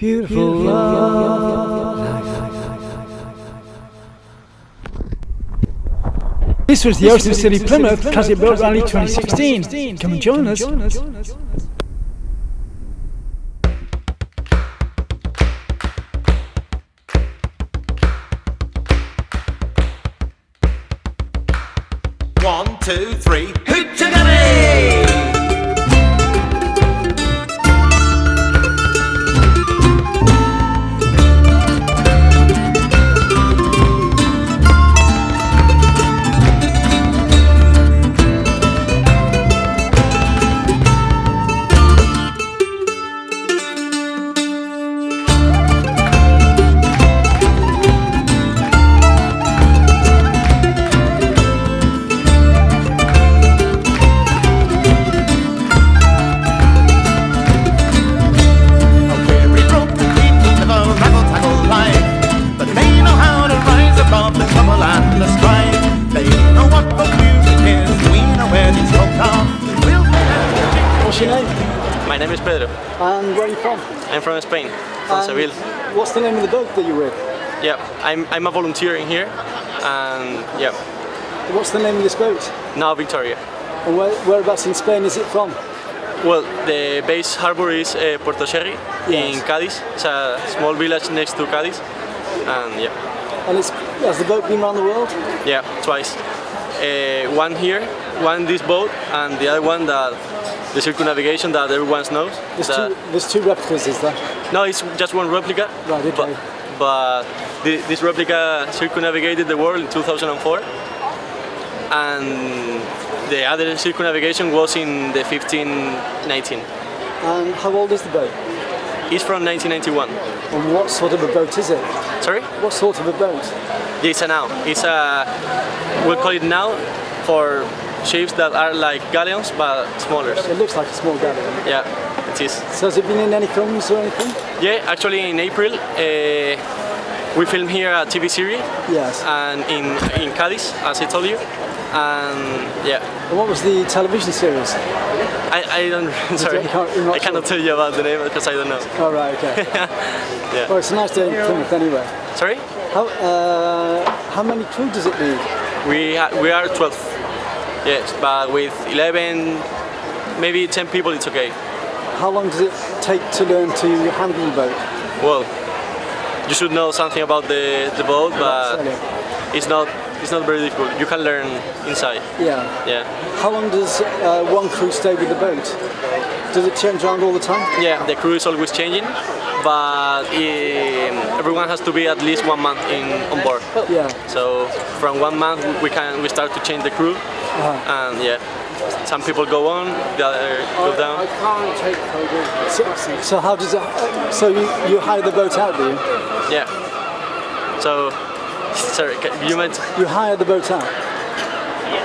Beautiful love. This was the Ocean City Plymouth Classic Boat Rally 2016. Come and join us. One, two, three, Hu+Man! What's your name? My name is Pedro. And where are you from? I'm from Spain, from Seville. What's the name of the boat that you're with? Yeah, I'm a volunteer in here, and yeah. What's the name of this boat? Now Victoria. And whereabouts in Spain is it from? Well, the base harbor is Puerto Cherry in Cádiz. It's a small village next to Cádiz, and yeah. And has the boat been around the world? Yeah, twice. One here, one this boat, and the other one that the circumnavigation that everyone knows. There's two replicas, is there? No, it's just one replica. Right, okay. But this replica circumnavigated the world in 2004, and the other circumnavigation was in the 1519. And how old is the boat? It's from 1991. And what sort of a boat is it? Sorry? What sort of a boat? It's a now. We'll call it now for ships that are like galleons but smaller. It looks like a small galleon. Yeah, it is. So has it been in any films or anything? Yeah, actually in April we filmed here a TV series. Yes. And in Cádiz, as I told you. And yeah. And what was the television series? I don't. Sorry, I cannot tell you about the name because I don't know. Oh right, okay. Yeah. Well, it's a nice day in Plymouth anyway. Sorry? How many crew does it need? We are 12. Yes, but with 11, maybe 10 people, it's okay. How long does it take to learn to handle the boat? Well, you should know something about the boat, but it's not very difficult. You can learn inside. Yeah. Yeah. How long does one crew stay with the boat? Does it change around all the time? Yeah, the crew is always changing, but everyone has to be at least 1 month on board. Yeah. So from 1 month we start to change the crew, and yeah, some people go on, the other go down. I can't take photos. So how does it? So you hire the boat out, do you? Yeah. So, sorry, you meant? You hire the boat out.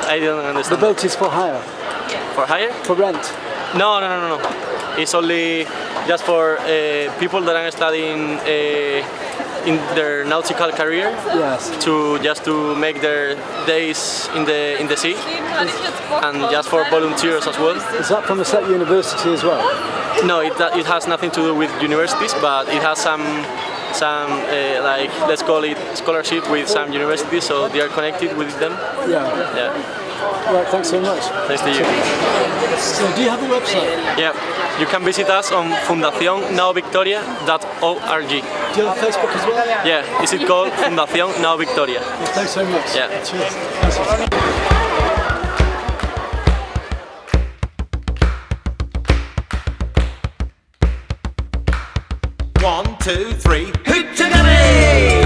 I don't understand. The boat is for hire. For hire? For rent. No. It's only just for people that are studying in their nautical career. Yes. To make their days in the sea, and just for volunteers as well. Is that from a set university as well? No, it has nothing to do with universities, but it has some like, let's call it scholarship with some universities, so they are connected with them. Yeah. Yeah. Right, thanks so much. Thanks to you. So do you have a website? Yeah, you can visit us on fundacionnauvictoria.org. Do you have a Facebook as well? Yeah, is it called Fundación Nao Victoria? Well, thanks so much. Yeah. Cheers. Thanks. One, two, three, Hu+Man!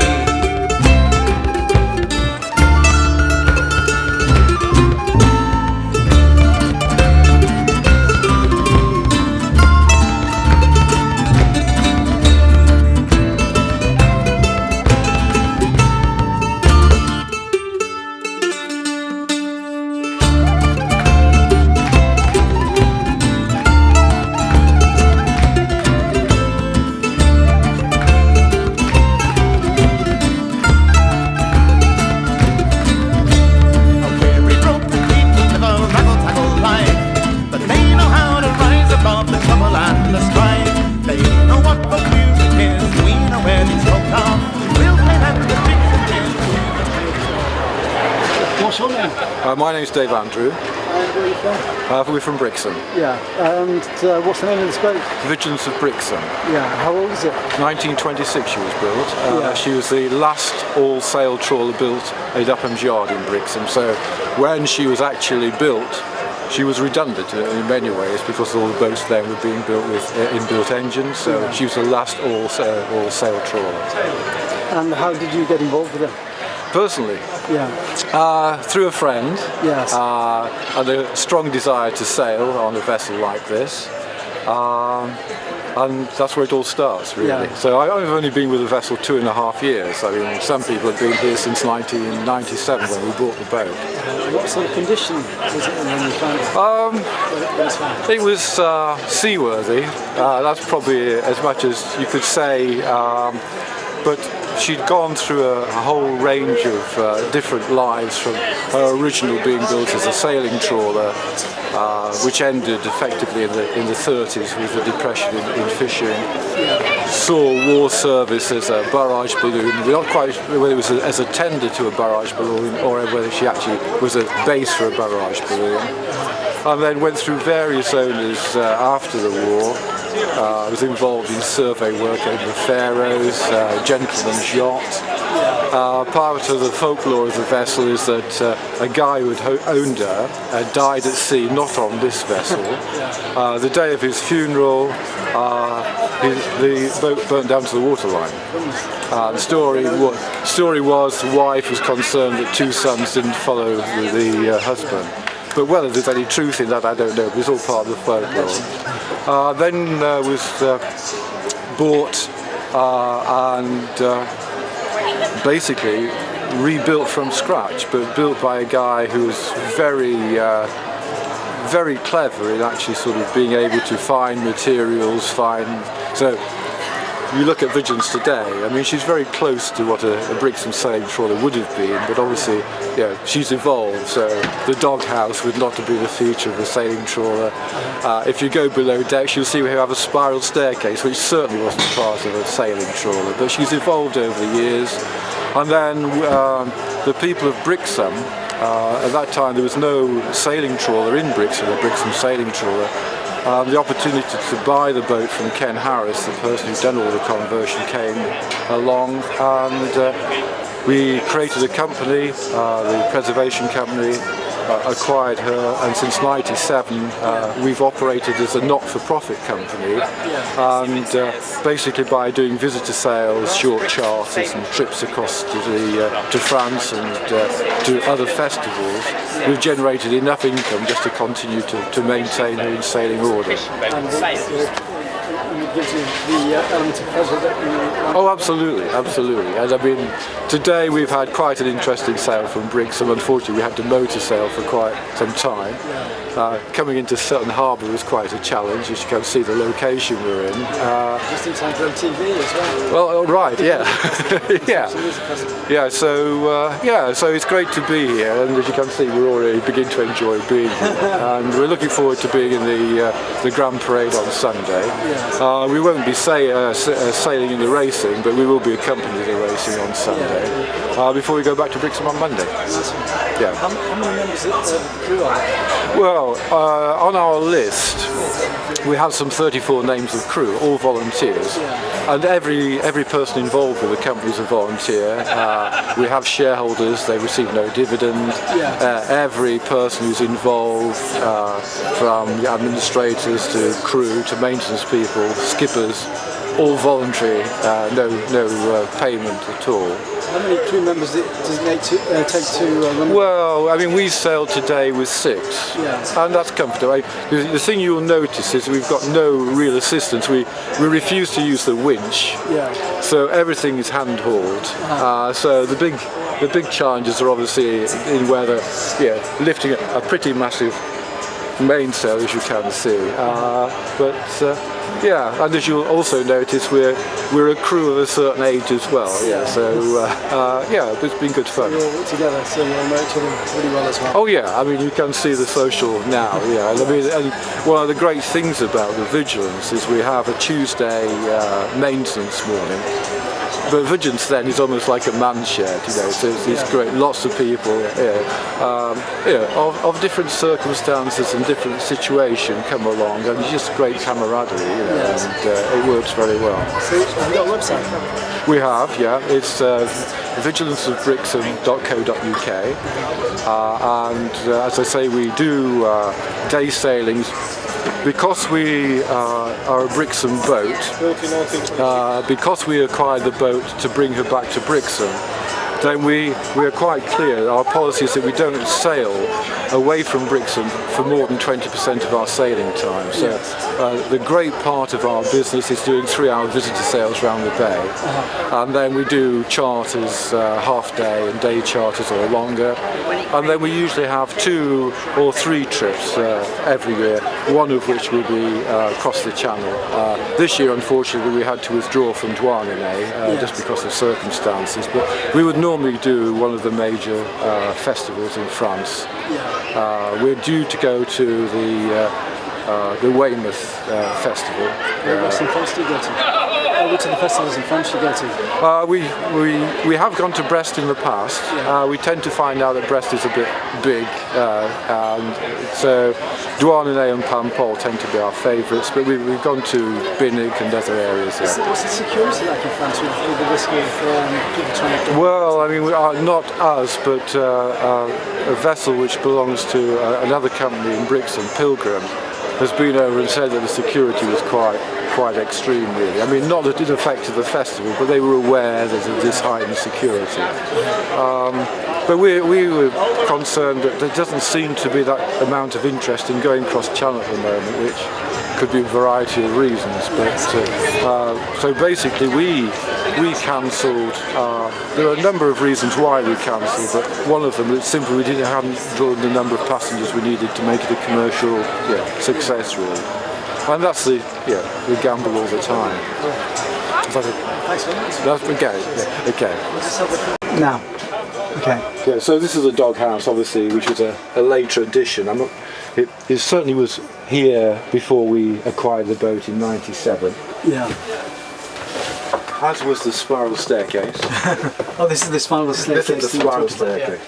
What's your name? My name's Dave Andrew. And where are you from? We're from Brixham. Yeah. And what's the name of this boat? Vigilance of Brixham. Yeah. How old is it? 1926 she was built. Yeah. She was the last all-sail trawler built at Upham's Yard in Brixham. So when she was actually built, she was redundant in many ways because all the boats then were being built with inbuilt engines. So she was the last all-sail trawler. And how did you get involved with it? Personally, through a friend, Yes. and a strong desire to sail on a vessel like this, and that's where it all starts, really. Yeah. So I've only been with the vessel 2.5 years. I mean, some people have been here since 1997 when we bought the boat. What sort of condition was it in when you found it? It was seaworthy. That's probably as much as you could say. But she'd gone through a whole range of different lives, from her original being built as a sailing trawler, which ended effectively in the 30s with the depression in fishing. Saw war service as a barrage balloon. We're not quite sure whether it was as a tender to a barrage balloon or whether she actually was a base for a barrage balloon. And then went through various owners after the war. Was involved in survey work over the Faroes, gentleman's yacht. Part of the folklore of the vessel is that a guy who had owned her died at sea, not on this vessel. The day of his funeral, the boat burnt down to the waterline. The story was the wife was concerned that two sons didn't follow the husband. But whether there's any truth in that, I don't know. But it's all part of the folklore. Then was bought and basically rebuilt from scratch, but built by a guy who was very clever in actually sort of being able to find materials, so you look at Vigilance today, I mean, she's very close to what a Brixham sailing trawler would have been, but obviously, she's evolved, so the doghouse would not be the feature of a sailing trawler. If you go below decks, you'll see we have a spiral staircase, which certainly wasn't part of a sailing trawler, but she's evolved over the years. And then the people of Brixham, at that time there was no sailing trawler in Brixham, a Brixham sailing trawler. The opportunity to buy the boat from Ken Harris, the person who'd done all the conversion, came along, and we created a company, the preservation company, acquired her, and since '97 we've operated as a not-for-profit company, and basically by doing visitor sales, short charters and trips across to France and to other festivals, we've generated enough income just to continue to maintain her in sailing order. Gives you the element of pleasure that you... Oh, absolutely. And I mean, today we've had quite an interesting sail from Brixham. Unfortunately, we had to motor sail for quite some time. Coming into Sutton Harbour was quite a challenge. You should come see the location we're in. Just in time for MTV as well. Well, right, yeah. So it's great to be here, and as you can see, we're already beginning to enjoy being here. And we're looking forward to being in the Grand Parade on Sunday. We won't be sailing in the racing, but we will be accompanying the racing on Sunday before we go back to Brixham on Monday. Yeah. How many members of the crew are there? Well, on our list we have some 34 names of crew, all volunteers, and every person involved with the company is a volunteer. We have shareholders; they receive no dividend. Every person who's involved, from administrators to crew to maintenance people, skippers, all voluntary, no payment at all. How many crew members does it take to run? Well, I mean, we sailed today with 6, and that's comfortable. The thing you'll notice is we've got no real assistance. We refuse to use the winch, so everything is hand-hauled. So the big challenges are obviously in weather, lifting a pretty massive mainsail, as you can see, and as you'll also notice, we're a crew of a certain age as well. It's been good fun. You're all together, so you all know each other really well as well. Oh yeah, I mean, you can see the social now. I mean, and one of the great things about the Vigilance is we have a Tuesday maintenance morning. but Vigilance then is almost like a man shed, you know. So it's great, lots of people, of different circumstances and different situation come along, and it's just great camaraderie, you know, and it works very well. So have you got a website? We have, yeah. It's vigilanceofbrixham.co.uk, and as I say, we do day sailings. Because we are a Brixham boat, because we acquired the boat to bring her back to Brixham, then we are quite clear. Our policy is that we don't sail away from Brixham for more than 20% of our sailing time. So the great part of our business is doing 3-hour visitor sails around the bay, and then we do charters, half day and day charters or longer, and then we usually have 2 or 3 trips every year, one of which will be across the channel. This year, unfortunately, we had to withdraw from Douarnenez just because of circumstances, but we would normally do one of the major festivals in France. We're due to go to the Weymouth festival. Whereabouts in France do you go to? Which of the festivals in France you go to? We have gone to Brest in the past. We tend to find out that Brest is a bit big, and so Douarnenez and Paimpol tend to be our favourites, but we've gone to Binic and other areas. What's the security like in France with the risk of people trying to... Well, I mean, we are not us, but a vessel which belongs to another company in Brixham, Pilgrim, has been over and said that the security was quite extreme, really. I mean, not that it affected the festival, but they were aware that of this heightened security. But we were concerned that there doesn't seem to be that amount of interest in going cross-channel at the moment, which could be a variety of reasons. But so basically, we cancelled. There are a number of reasons why we cancelled, but one of them is simply we hadn't drawn the number of passengers we needed to make it a commercial success, really. And that's the gamble all the time. Thanks very much. That's okay. Now, okay. Yeah, so this is a doghouse, obviously, which was a later addition. It certainly was here before we acquired the boat in '97. Yeah. As was the spiral staircase. Oh, this is the spiral staircase. This is the spiral staircase.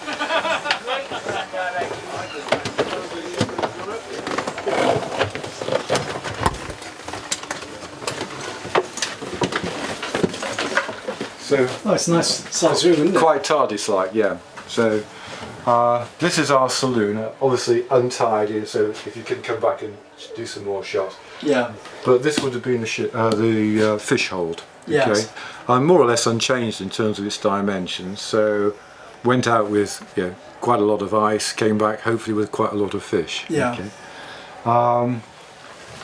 Oh, it's a nice size room, isn't it? Quite TARDIS-like, yeah. So this is our saloon, obviously untidy, so if you can come back and do some more shots. Yeah. But this would have been the fish hold. Yes. Okay. More or less unchanged in terms of its dimensions. So went out with quite a lot of ice, came back hopefully with quite a lot of fish. Yeah. Okay.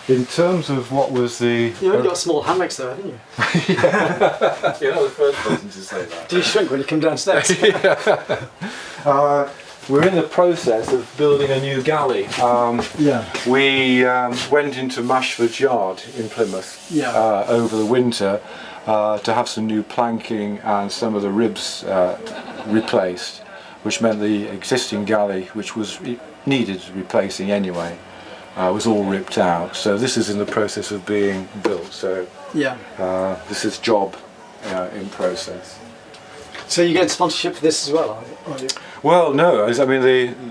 In terms of what was the... You've only got small hammocks though, haven't you? You're not the first person to say that. Do you shrink when you come downstairs? We're in the process of building a new galley. We went into Mashford Yard in Plymouth over the winter to have some new planking and some of the ribs replaced, which meant the existing galley, which was needed replacing anyway, was all ripped out. So this is in the process of being built. So this is job in process. So you get sponsorship for this as well, are you? Well, no. I mean,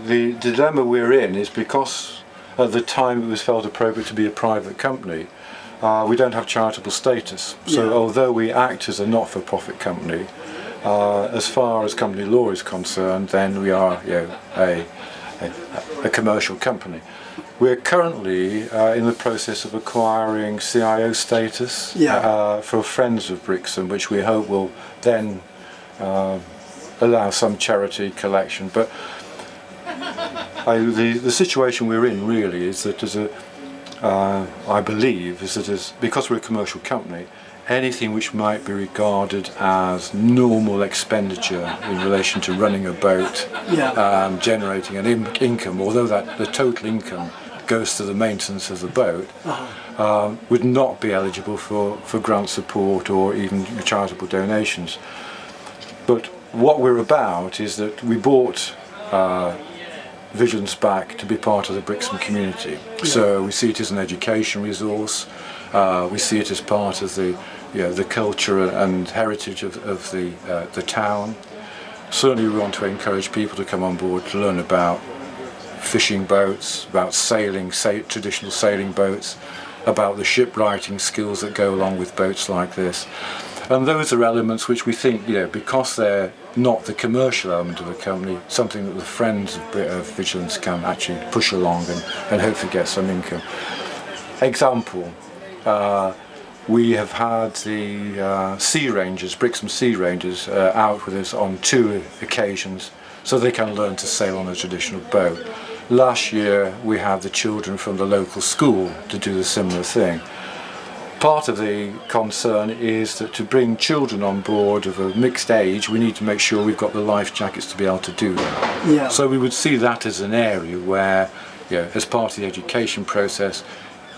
the dilemma we're in is because at the time it was felt appropriate to be a private company, we don't have charitable status. So although we act as a not-for-profit company, as far as company law is concerned, then we are a commercial company. We're currently in the process of acquiring CIO status for Friends of Brixham, which we hope will then allow some charity collection. But the situation we're in really is that I believe is that because we're a commercial company, anything which might be regarded as normal expenditure in relation to running a boat, generating an income, although the total income goes to the maintenance of the boat, would not be eligible for grant support or even charitable donations. But what we're about is that we bought Vigilance back to be part of the Brixham community. So we see it as an education resource, we see it as part of the the culture and heritage of the town. Certainly we want to encourage people to come on board to learn about fishing boats, about sailing, traditional sailing boats, about the shipwrighting skills that go along with boats like this. And those are elements which we think, because they're not the commercial element of the company, something that the friends of Vigilance can actually push along and hopefully get some income. Example, we have had the Sea Rangers, Brixham Sea Rangers, out with us on 2 occasions so they can learn to sail on a traditional boat. Last year we had the children from the local school to do the similar thing. Part of the concern is that to bring children on board of a mixed age, we need to make sure we've got the life jackets to be able to do that. Yeah. So we would see that as an area where, as part of the education process,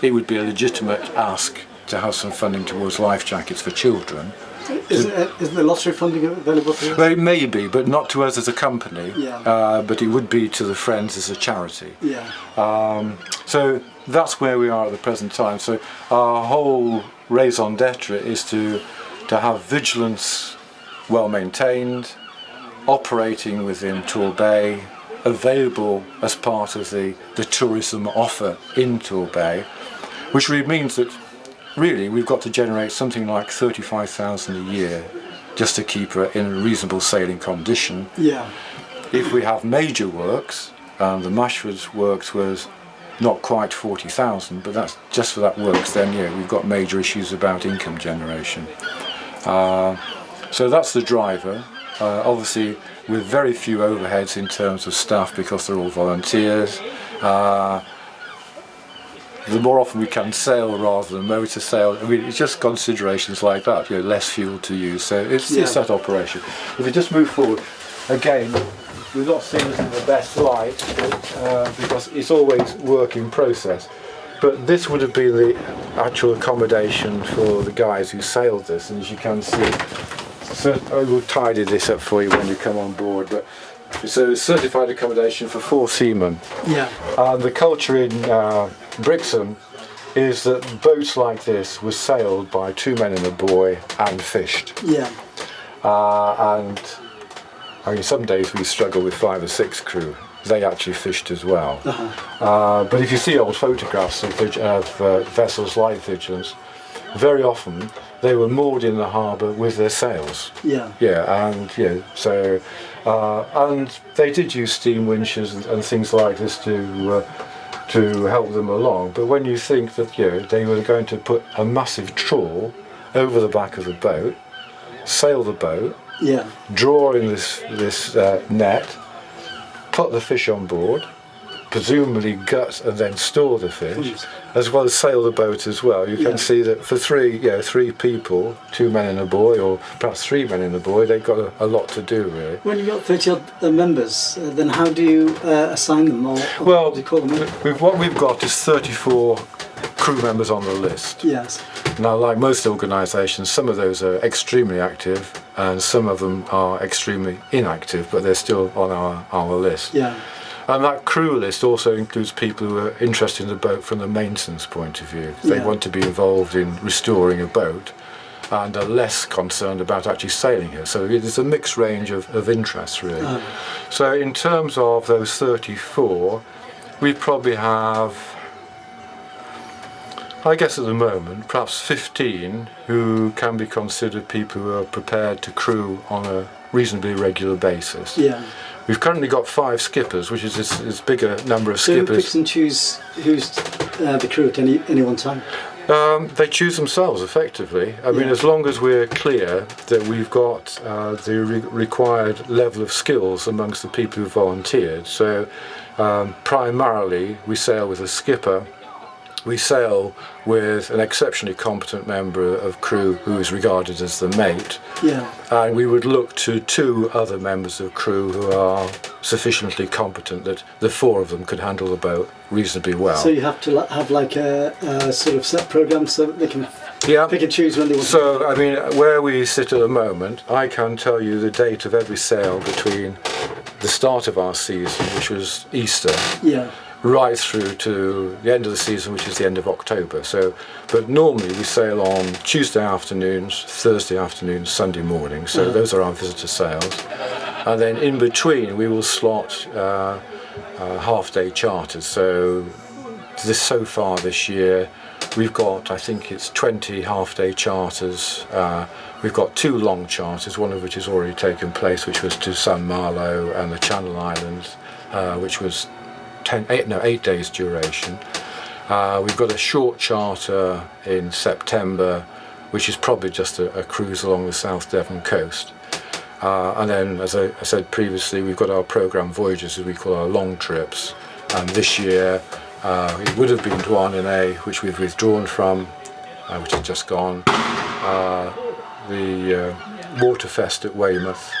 it would be a legitimate ask to have some funding towards life jackets for children. Isn't the lottery funding available for you? Well, it may be, but not to us as a company, but it would be to the Friends as a charity. Yeah. So that's where we are at the present time. So our whole raison d'etre is to have Vigilance well maintained, operating within Torbay, available as part of the tourism offer in Torbay, which really means that really we've got to generate something like 35,000 a year just to keep her in a reasonable sailing condition. Yeah. If we have major works, and the Mashford's works was not quite 40,000, but that's just for that works, then we've got major issues about income generation. So that's the driver. Obviously with very few overheads in terms of staff because they're all volunteers. The more often we can sail rather than motor sail, I mean, it's just considerations like that, less fuel to use, so it's that operation. If we just move forward, again, we're not seeing this in the best light because it's always work in process, but this would have been the actual accommodation for the guys who sailed this, and as you can see, so I will tidy this up for you when you come on board, but so certified accommodation for 4 seamen. Yeah. And the culture in Brixham is that boats like this were sailed by 2 men and a boy and fished. Yeah. And I mean, some days we struggle with 5 or 6 crew. They actually fished as well. But if you see old photographs of vessels like Vigilance, very often they were moored in the harbour with their sails. Yeah. Yeah, and so and they did use steam winches and things like this to help them along. But when you think that they were going to put a massive trawl over the back of the boat, sail the boat, draw in this net, put the fish on board, presumably gut and then store the fish, as well as sail the boat as well. You can see that for 3 people, 2 men and a boy, or perhaps 3 men and a boy, they've got a lot to do really. When you've got 30 odd members, then how do you assign them, or well, do you call them in? What we've got is 34 crew members on the list. Yes. Now, like most organisations, some of those are extremely active and some of them are extremely inactive, but they're still on our list. Yeah. And that crew list also includes people who are interested in the boat from the maintenance point of view. They want to be involved in restoring a boat and are less concerned about actually sailing it. So there's a mixed range of interests really. So in terms of those 34, we probably have, I guess at the moment, perhaps 15 who can be considered people who are prepared to crew on a reasonably regular basis. Yeah. We've currently got 5 skippers, which is this bigger number of so skippers. So who picks and choose who's the crew at any one time? They choose themselves, effectively. I mean, as long as we're clear that we've got the required level of skills amongst the people who volunteered. So primarily we sail with a skipper. We sail with an exceptionally competent member of crew who is regarded as the mate. Yeah. And we would look to 2 other members of crew who are sufficiently competent that the 4 of them could handle the boat reasonably well. So you have to have like a sort of set programme so that they can pick and choose when they want to. So, I mean, where we sit at the moment, I can tell you the date of every sail between the start of our season, which was Easter, right through to the end of the season, which is the end of October. So, but normally we sail on Tuesday afternoons, Thursday afternoons, Sunday mornings. So those are our visitor sails, and then in between we will slot half-day charters. So so far this year, we've got, I think it's 20 half-day charters. We've got 2 long charters, one of which has already taken place, which was to San Malo and the Channel Islands, which was 8 days duration. We've got a short charter in September, which is probably just a cruise along the South Devon coast. And then, as I said previously, we've got our programme voyages, as we call our long trips. And this year, it would have been Douarnenez, which we've withdrawn from, which has just gone. The Waterfest at Weymouth,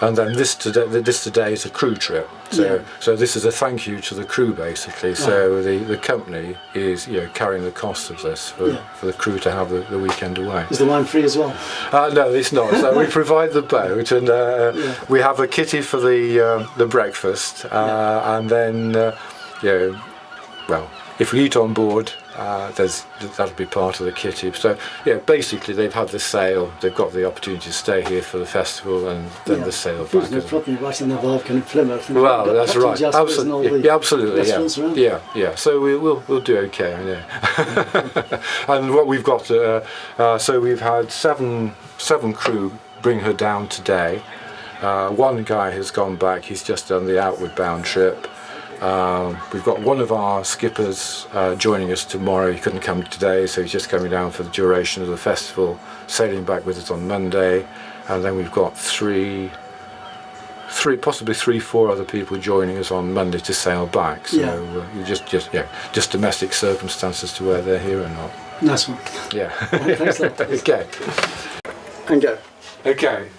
and then this today is a crew trip. So this is a thank you to the crew, basically. So the company is carrying the cost of this for the crew to have the weekend away. Is the wine free as well? No, it's not. So we provide the boat, and we have a kitty for the breakfast, and then well, if we eat on board, that'll be part of the kitty. So basically they've had the sail, they've got the opportunity to stay here for the festival, and then the sail back. There's probably right in the Vulcan in Plymouth. Well, that's right. Absolutely, absolutely. Yeah. So we'll do okay. Yeah. And what we've got, so we've had seven crew bring her down today. One guy has gone back. He's just done the outward bound trip. We've got one of our skippers joining us tomorrow. He couldn't come today, so he's just coming down for the duration of the festival, sailing back with us on Monday. And then we've got possibly 3-4 other people joining us on Monday to sail back. So just domestic circumstances to where they're here or not. Nice one. Yeah. Thanks a lot. Okay. And go. Okay.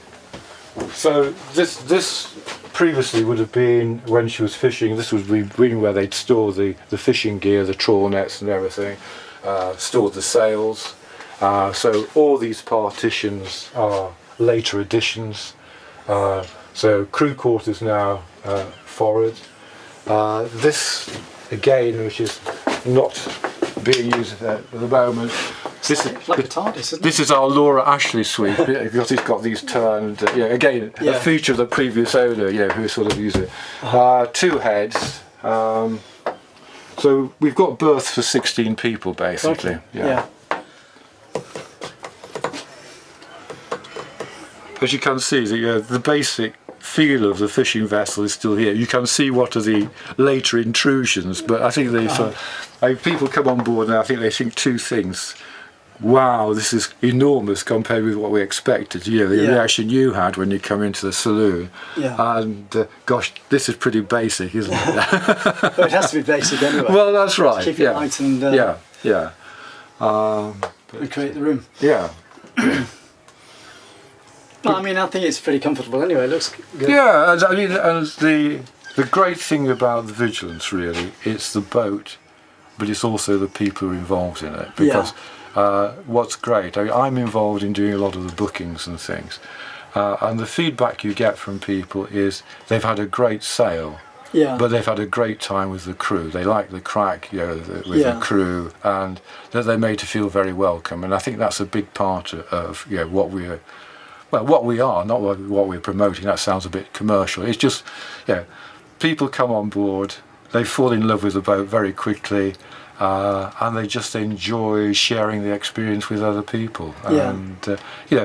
So this previously would have been, when she was fishing, this was really where they'd store the fishing gear, the trawl nets and everything, stored the sails. So all these partitions are later additions. So crew quarters now forward. This again, which is not being used at the moment. This is like a TARDIS, isn't it? This is our Laura Ashley suite, because it's got these turned, again, a feature of the previous owner, who sort of used it. 2 heads. So we've got berths for 16 people, basically. Okay. Yeah. As you can see, the basic feel of the fishing vessel is still here. You can see what are the later intrusions, but I think people come on board and I think they think 2 things. Wow, this is enormous compared with what we expected. The reaction you had when you come into the saloon. Yeah. And gosh, this is pretty basic, isn't it? Well, it has to be basic anyway. Well, that's right. To keep it light and and create the room. Yeah. Well, I mean, I think it's pretty comfortable anyway. It looks good. Yeah, and the great thing about the Vigilance, really, it's the boat, but it's also the people who are involved in it. Because what's great, I'm involved in doing a lot of the bookings and things, and the feedback you get from people is they've had a great sail, but they've had a great time with the crew. They like the crack, with the crew, and that they're made to feel very welcome. And I think that's a big part of what we're. Well, what we are, not what we're promoting. That sounds a bit commercial. It's just, people come on board, they fall in love with the boat very quickly, and they just enjoy sharing the experience with other people. Yeah. And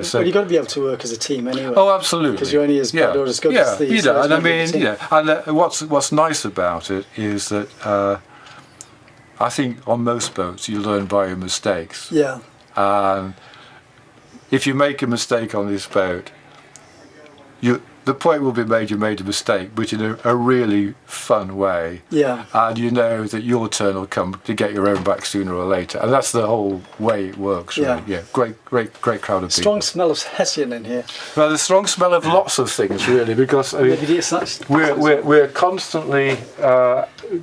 so you've got to be able to work as a team anyway. Oh, absolutely. Because you're only as bad or as good as the. And I mean, and what's nice about it is that I think on most boats you learn by your mistakes. Yeah. And if you make a mistake on this boat, the point will be made you made a mistake, but in a really fun way. Yeah. And you know that your turn will come to get your own back sooner or later. And that's the whole way it works, really. Yeah. Great crowd of people. Strong smell of Hessian in here. Well, the strong smell of lots of things, really, because we're constantly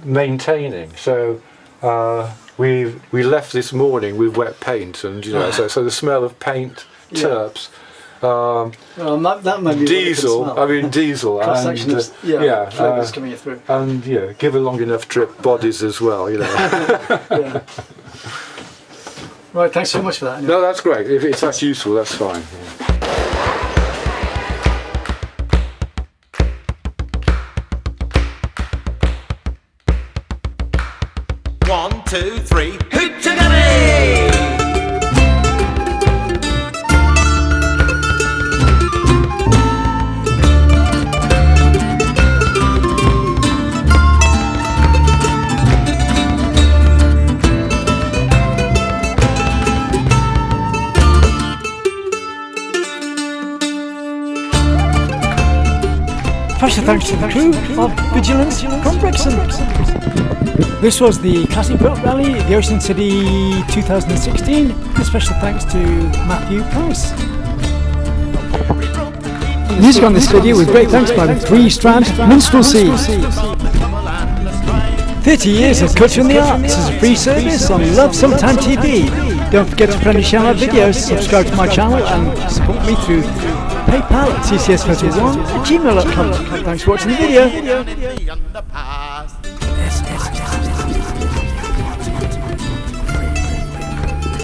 maintaining. So we left this morning with wet paint, and so the smell of paint, terps, That might be diesel. I mean diesel. Cross section of flavours coming through. And give a long enough trip, bodies as well. Yeah. Right, thanks so much for that. Anyway. No, that's great. If that's useful, that's fine. One, two, three, Hu+Man! Special thanks to the crew of Vigilance from Brixham. This was the Classic Boat Rally at the Ocean City 2016. A special thanks to Matthew Price. Music on this video was great thanks by the Three Strand Minstrelsy. 30 years of culture in the arts as a free service on Love Sometime TV. Don't forget to friendly share my videos, subscribe to my channel and support me through PayPal at tcs21@gmail.com. Thanks for watching the video.